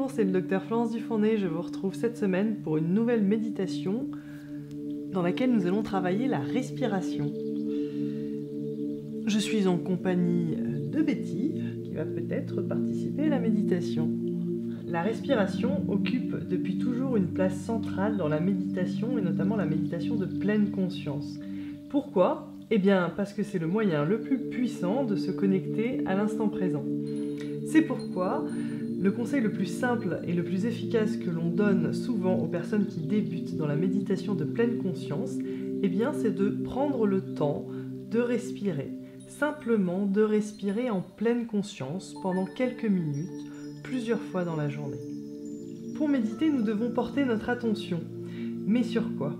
Bonjour, c'est le docteur Florence Dufournet. Je vous retrouve cette semaine pour une nouvelle méditation dans laquelle nous allons travailler la respiration. Je suis en compagnie de Betty qui va peut-être participer à la méditation. La respiration occupe depuis toujours une place centrale dans la méditation et notamment la méditation de pleine conscience. Pourquoi ? Eh bien parce que c'est le moyen le plus puissant de se connecter à l'instant présent. C'est pourquoi le conseil le plus simple et le plus efficace que l'on donne souvent aux personnes qui débutent dans la méditation de pleine conscience, eh bien, c'est de prendre le temps de respirer. Simplement de respirer en pleine conscience pendant quelques minutes, plusieurs fois dans la journée. Pour méditer, nous devons porter notre attention. Mais sur quoi ?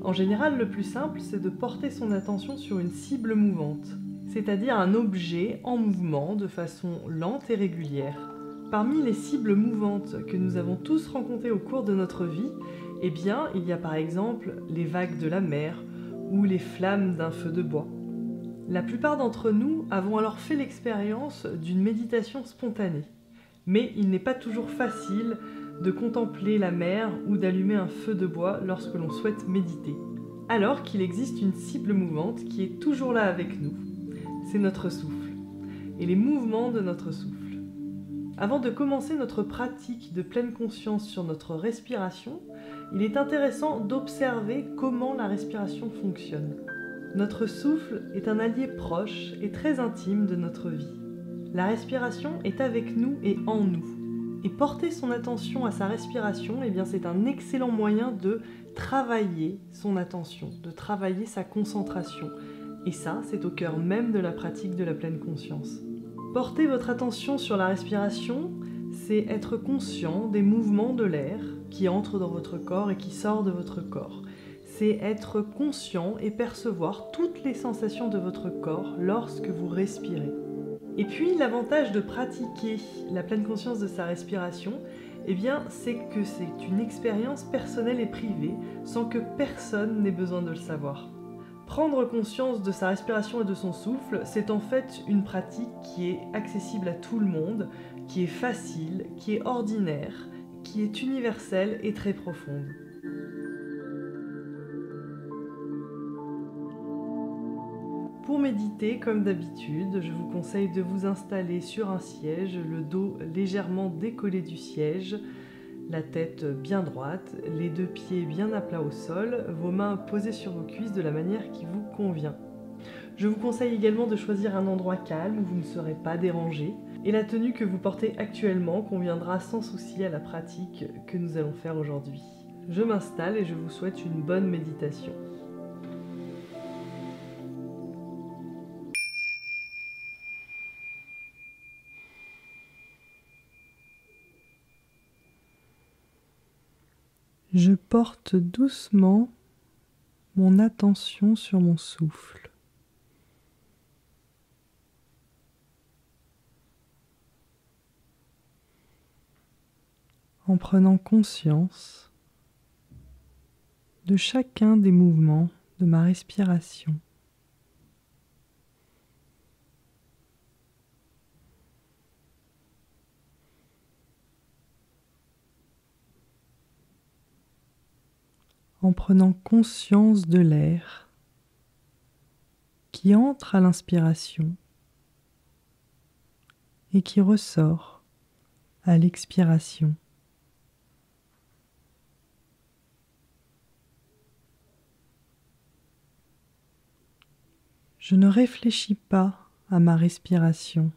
En général, le plus simple, c'est de porter son attention sur une cible mouvante, c'est-à-dire un objet en mouvement de façon lente et régulière. Parmi les cibles mouvantes que nous avons tous rencontrées au cours de notre vie, eh bien, il y a par exemple les vagues de la mer ou les flammes d'un feu de bois. La plupart d'entre nous avons alors fait l'expérience d'une méditation spontanée. Mais il n'est pas toujours facile de contempler la mer ou d'allumer un feu de bois lorsque l'on souhaite méditer. Alors qu'il existe une cible mouvante qui est toujours là avec nous. C'est notre souffle et les mouvements de notre souffle. Avant de commencer notre pratique de pleine conscience sur notre respiration, il est intéressant d'observer comment la respiration fonctionne. Notre souffle est un allié proche et très intime de notre vie. La respiration est avec nous et en nous. Et porter son attention à sa respiration, eh bien, c'est un excellent moyen de travailler son attention, de travailler sa concentration. Et ça, c'est au cœur même de la pratique de la pleine conscience. Porter votre attention sur la respiration, c'est être conscient des mouvements de l'air qui entre dans votre corps et qui sort de votre corps. C'est être conscient et percevoir toutes les sensations de votre corps lorsque vous respirez. Et puis, l'avantage de pratiquer la pleine conscience de sa respiration, eh bien, c'est que c'est une expérience personnelle et privée, sans que personne n'ait besoin de le savoir. Prendre conscience de sa respiration et de son souffle, c'est en fait une pratique qui est accessible à tout le monde, qui est facile, qui est ordinaire, qui est universelle et très profonde. Pour méditer, comme d'habitude, je vous conseille de vous installer sur un siège, le dos légèrement décollé du siège, la tête bien droite, les deux pieds bien à plat au sol, vos mains posées sur vos cuisses de la manière qui vous convient. Je vous conseille également de choisir un endroit calme où vous ne serez pas dérangé, et la tenue que vous portez actuellement conviendra sans souci à la pratique que nous allons faire aujourd'hui. Je m'installe et je vous souhaite une bonne méditation. Je porte doucement mon attention sur mon souffle. En prenant conscience de chacun des mouvements de ma respiration. En prenant conscience de l'air qui entre à l'inspiration et qui ressort à l'expiration. Je ne réfléchis pas à ma respiration,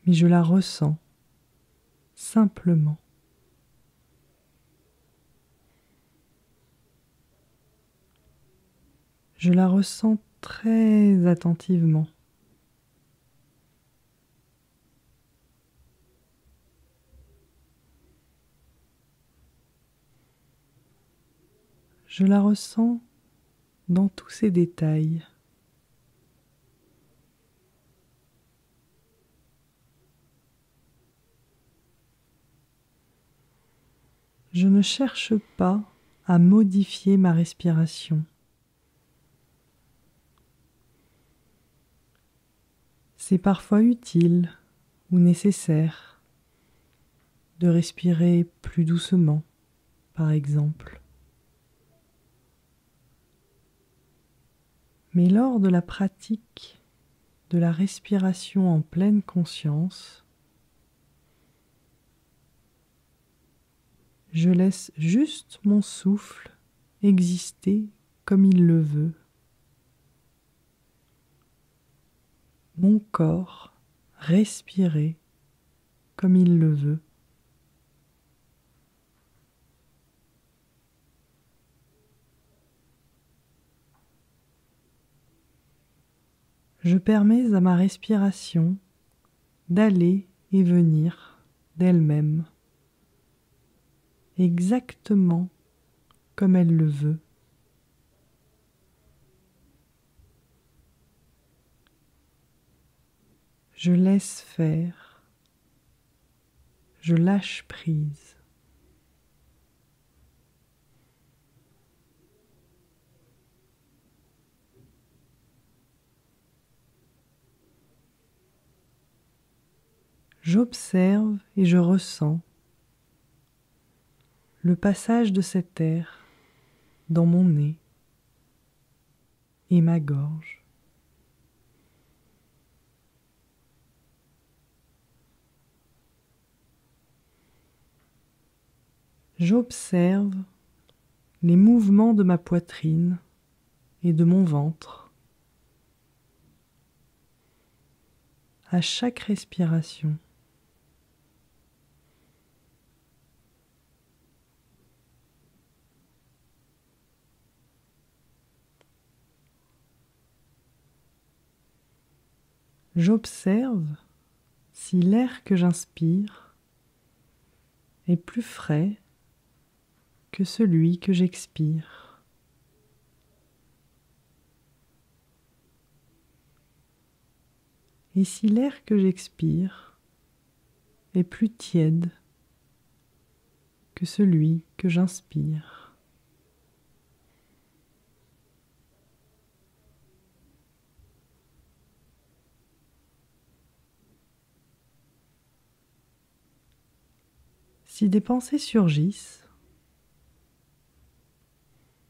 mais je la ressens simplement. Je la ressens très attentivement. Je la ressens dans tous ses détails. Je ne cherche pas à modifier ma respiration. C'est parfois utile ou nécessaire, de respirer plus doucement, par exemple. Mais lors de la pratique de la respiration en pleine conscience, je laisse juste mon souffle exister comme il le veut. Mon corps respirer comme il le veut. Je permets à ma respiration d'aller et venir d'elle-même, exactement comme elle le veut. Je laisse faire, je lâche prise. J'observe et je ressens le passage de cet air dans mon nez et ma gorge. J'observe les mouvements de ma poitrine et de mon ventre à chaque respiration. J'observe si l'air que j'inspire est plus frais que celui que j'expire. Et si l'air que j'expire est plus tiède que celui que j'inspire. Si des pensées surgissent,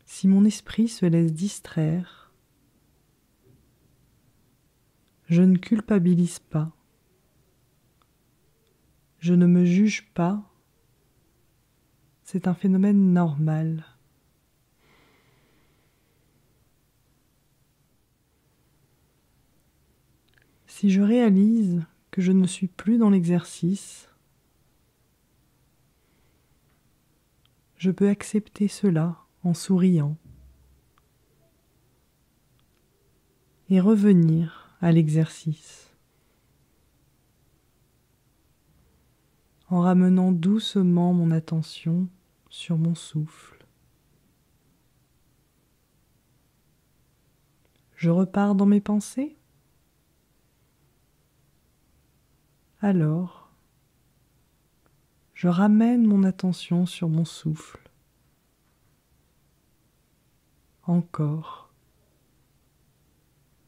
si mon esprit se laisse distraire, je ne culpabilise pas, je ne me juge pas, c'est un phénomène normal. Si je réalise que je ne suis plus dans l'exercice, je peux accepter cela en souriant et revenir à l'exercice en ramenant doucement mon attention sur mon souffle. Je repars dans mes pensées? Alors, je ramène mon attention sur mon souffle. Encore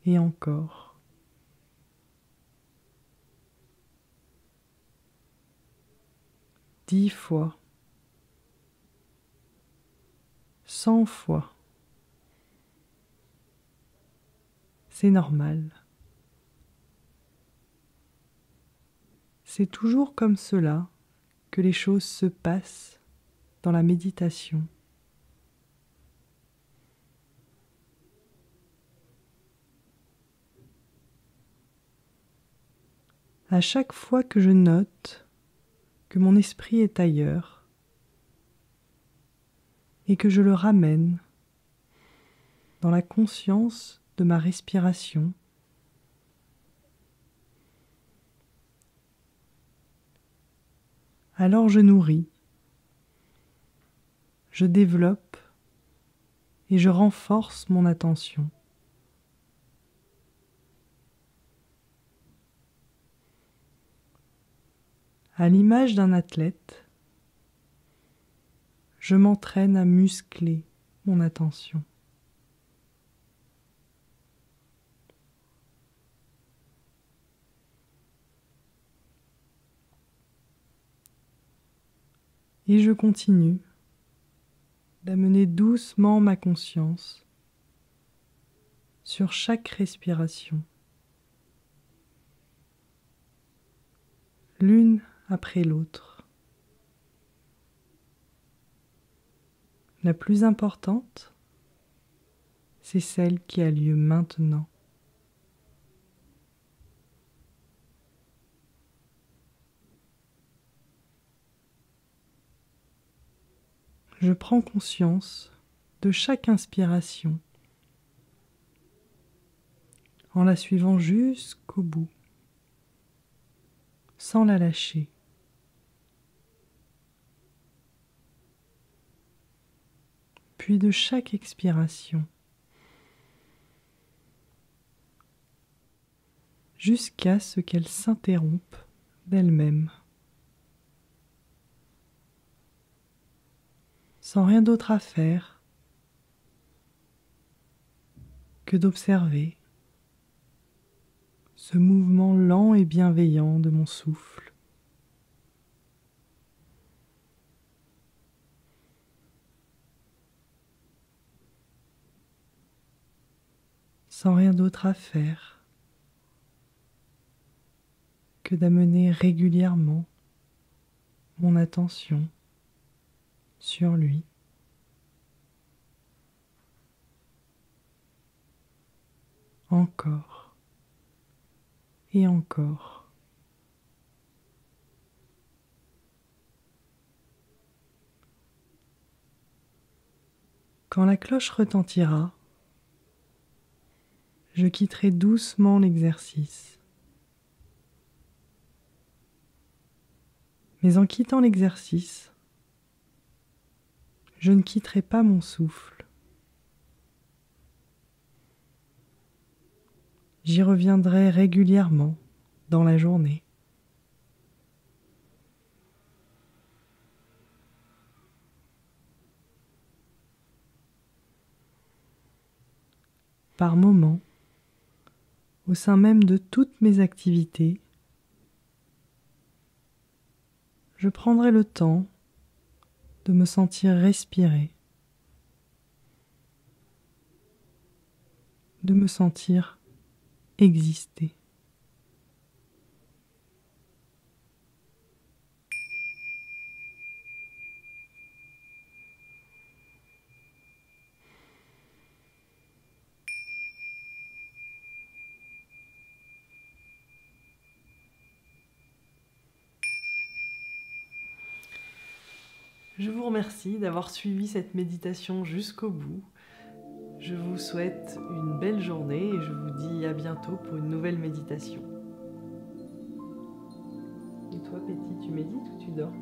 et encore. 10 fois, 100 fois. C'est normal. C'est toujours comme cela que les choses se passent dans la méditation. À chaque fois que je note que mon esprit est ailleurs et que je le ramène dans la conscience de ma respiration, alors je nourris, je développe et je renforce mon attention. À l'image d'un athlète, je m'entraîne à muscler mon attention. Et je continue d'amener doucement ma conscience sur chaque respiration, l'une après l'autre. La plus importante, c'est celle qui a lieu maintenant. Je prends conscience de chaque inspiration en la suivant jusqu'au bout, sans la lâcher. Puis de chaque expiration, jusqu'à ce qu'elle s'interrompe d'elle-même, sans rien d'autre à faire que d'observer ce mouvement lent et bienveillant de mon souffle. Sans rien d'autre à faire que d'amener régulièrement mon attention sur lui. Encore et encore. Quand la cloche retentira, je quitterai doucement l'exercice. Mais en quittant l'exercice, je ne quitterai pas mon souffle. J'y reviendrai régulièrement dans la journée. Par moments, au sein même de toutes mes activités, je prendrai le temps de me sentir respirer, de me sentir exister. Je vous remercie d'avoir suivi cette méditation jusqu'au bout. Je vous souhaite une belle journée et je vous dis à bientôt pour une nouvelle méditation. Et toi, Petit, tu médites ou tu dors ?